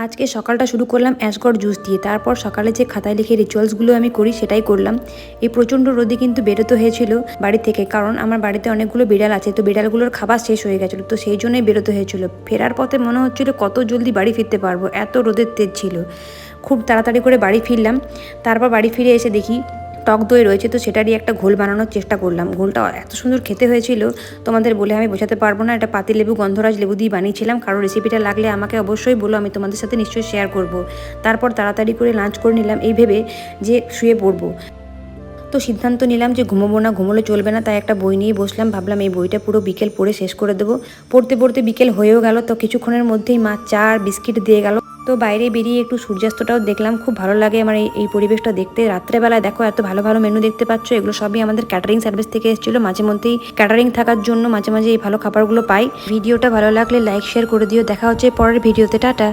আজকে সকালটা শুরু করলাম অ্যাশগড় জুস দিয়ে। তারপর সকালে যে খাতায় লিখে রিচুয়ালসগুলো আমি করি সেটাই করলাম। এই প্রচণ্ড রোদে কিন্তু বেরোতে হয়েছিল বাড়ি থেকে, কারণ আমার বাড়িতে অনেকগুলো বিড়াল আছে, তো বিড়ালগুলোর খাবার শেষ হয়ে গেছিলো, তো সেই জন্যই বেরোতে হয়েছিল। ফেরার পথে মনে হচ্ছিল কত জলদি বাড়ি ফিরতে পারবো, এত রোদের তেজ ছিল। খুব তাড়াতাড়ি করে বাড়ি ফিরলাম। তারপর বাড়ি ফিরে এসে দেখি টক দই রয়েছে, তো সেটারই একটা ঘোল বানানোর চেষ্টা করলাম। ঘোলটা এত সুন্দর খেতে হয়েছিল, তোমাদের বলে আমি বোঝাতে পারবো না। এটা পাতিলেবু, গন্ধরাজ লেবু দিয়ে বানিয়েছিলাম। কারো রেসিপিটা লাগলে আমাকে অবশ্যই বলো, আমি তোমাদের সাথে নিশ্চয়ই শেয়ার করব। তারপর তাড়াতাড়ি করে লাঞ্চ করে নিলাম এই ভেবে যে শুয়ে পড়বো। তো সিদ্ধান্ত নিলাম যে ঘুমোবো না, ঘুমোলে চলবে না, তাই একটা বই নিয়ে বসলাম। ভাবলাম এই বইটা পুরো বিকেল পড়ে শেষ করে দেবো। পড়তে পড়তে বিকেল হয়েও গেল, তো কিছুক্ষণের মধ্যেই মা চা আর বিস্কিট দিয়ে গেল। তো বাইরে বেরিয়ে একটু সূর্যাস্তটাও দেখলাম, খুব ভালো লাগে আমার এই পরিবেশটা দেখতে। রাত্রেবেলায় দেখো এত ভালো ভালো মেনু দেখতে পাচ্ছ, এগুলো সবই আমাদের ক্যাটারিং সার্ভিস থেকে এসেছিলো। মাঝে মধ্যেই ক্যাটারিং থাকার জন্য মাঝে মাঝে এই ভালো খাবারগুলো পাই। ভিডিওটা ভালো লাগলে লাইক শেয়ার করে দিও। দেখা হচ্ছে পরের ভিডিওতে, টাটা।